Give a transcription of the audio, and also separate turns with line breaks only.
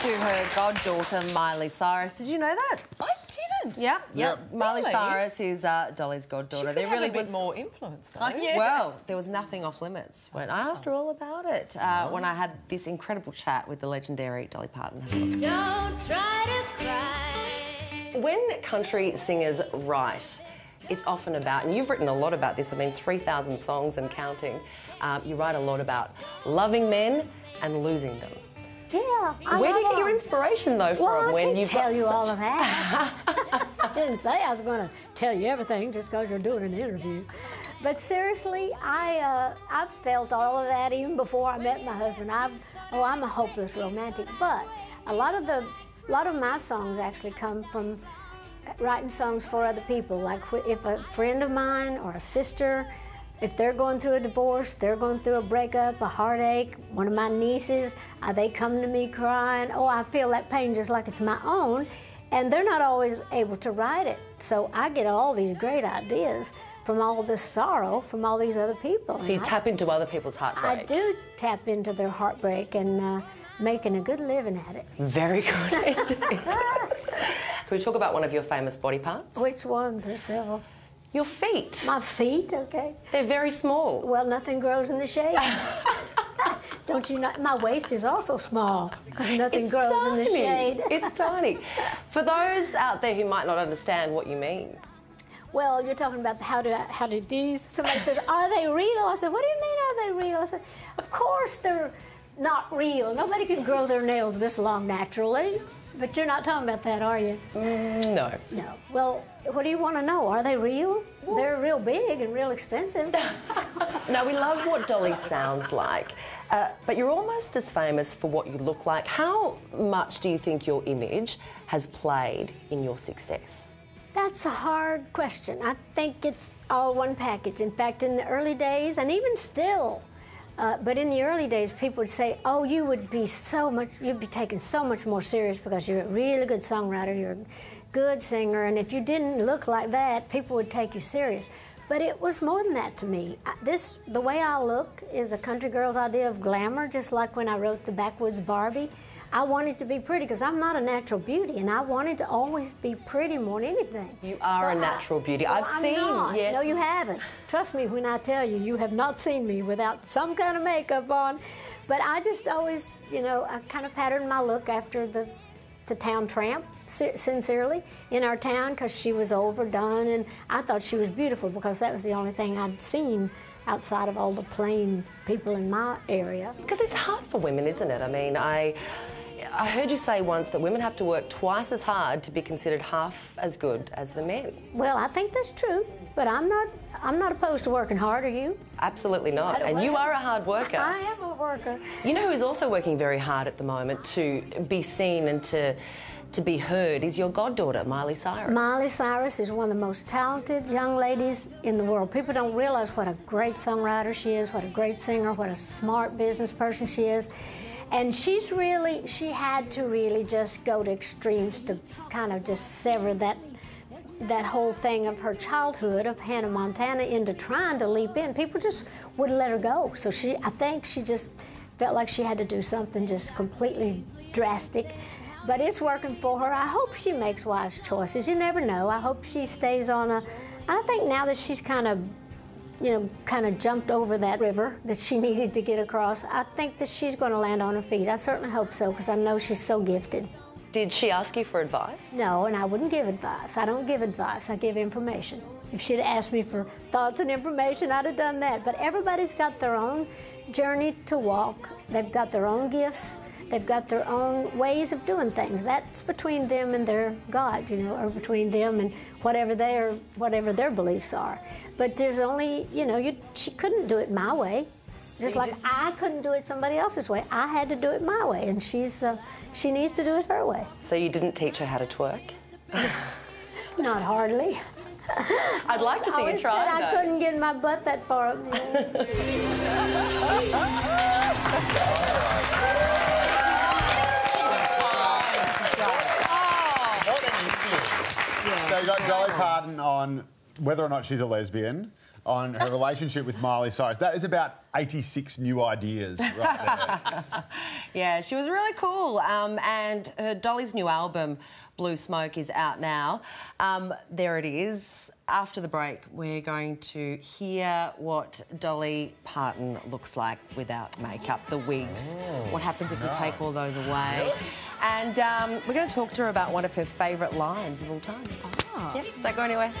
to her goddaughter, Miley Cyrus. Did you know that?
I didn't.
Yep. Miley
Really?
Cyrus is Dolly's goddaughter.
She could have a bit more influence, though.
Yeah. Well, there was nothing off limits when I asked her all about it when I had this incredible chat with the legendary Dolly Parton. Have a look.
Don't try to cry.
When country singers write, it's often about, and you've written a lot about this, I mean 3,000 songs and counting, you write a lot about loving men and losing them.
Yeah.
Where do you get your inspiration, though, from?
When you tell you all of that. I didn't say I was going to tell you everything just because you're doing an interview. But seriously, I've felt all of that even before I met my husband. I'm a hopeless romantic, but a lot of my songs actually come from writing songs for other people. Like if a friend of mine or a sister, if they're going through a divorce, they're going through a breakup, a heartache, one of my nieces, they come to me crying, oh, I feel that pain just like it's my own, and they're not always able to write it. So I get all these great ideas from all this sorrow from all these other people.
So you tap into other people's heartbreak.
I do tap into their heartbreak and making a good living at it.
Very good indeed. Can we talk about one of your famous body parts?
Which ones? There's several.
Your feet.
My feet, okay.
They're very small.
Well, nothing grows in the shade. Don't you know? My waist is also small because nothing grows in the shade.
It's tiny. For those out there who might not understand what you mean.
Well, you're talking about how do these, somebody says, are they real? I said, what do you mean, are they real? I said, of course they're not real. Nobody can grow their nails this long naturally. But you're not talking about that, are you?
No.
No. Well, what do you want to know? Are they real? Well, they're real big and real expensive.
Now, we love what Dolly sounds like, but you're almost as famous for what you look like. How much do you think your image has played in your success?
That's a hard question. I think it's all one package. In fact, in the early days, and even still, but in the early days, people would say, oh, you'd be taken so much more serious because you're a really good songwriter, you're a good singer, and if you didn't look like that, people would take you serious. But it was more than that to me. The way I look is a country girl's idea of glamour, just like when I wrote the Backwoods Barbie. I wanted to be pretty because I'm not a natural beauty, and I wanted to always be pretty more than anything.
You are a natural beauty. I've seen.
Not.
Yes.
No, you haven't. Trust me when I tell you, you have not seen me without some kind of makeup on. But I just always, I kind of patterned my look after the town tramp, sincerely, in our town because she was overdone, and I thought she was beautiful because that was the only thing I'd seen outside of all the plain people in my area.
Because it's hard for women, isn't it? I mean, I heard you say once that women have to work twice as hard to be considered half as good as the men.
Well, I think that's true, but I'm not opposed to working hard, are you?
Absolutely not. And you are a hard worker.
I am a worker.
You know who's also working very hard at the moment to be seen and to be heard is your goddaughter, Miley Cyrus.
Miley Cyrus is one of the most talented young ladies in the world. People don't realize what a great songwriter she is, what a great singer, what a smart business person she is. And she had to really just go to extremes to kind of just sever that whole thing of her childhood of Hannah Montana into trying to leap in. People just wouldn't let her go. So I think she just felt like she had to do something just completely drastic. But it's working for her. I hope she makes wise choices. You never know. I hope she stays on I think now that she's kind of jumped over that river that she needed to get across, I think that she's going to land on her feet. I certainly hope so, because I know she's so gifted.
Did she ask you for advice?
No, and I wouldn't give advice. I don't give advice. I give information. If she'd asked me for thoughts and information, I'd have done that. But everybody's got their own journey to walk. They've got their own gifts. They've got their own ways of doing things. That's between them and their God, or between them and whatever their beliefs are. But there's only, she couldn't do it my way. Just like I couldn't do it somebody else's way. I had to do it my way, and she needs to do it her way.
So you didn't teach her how to twerk?
Not hardly.
I'd like to see you try, though.
I couldn't get my butt that far up.
So you got Dolly Parton on whether or not she's a lesbian. on her relationship with Miley Cyrus. That is about 86 new ideas right there.
Yeah, she was really cool. And her Dolly's new album, Blue Smoke, is out now. There it is. After the break, we're going to hear what Dolly Parton looks like without makeup, the wigs. What happens if we take all those away? And we're going to talk to her about one of her favourite lines of all time. Yep, don't go anywhere.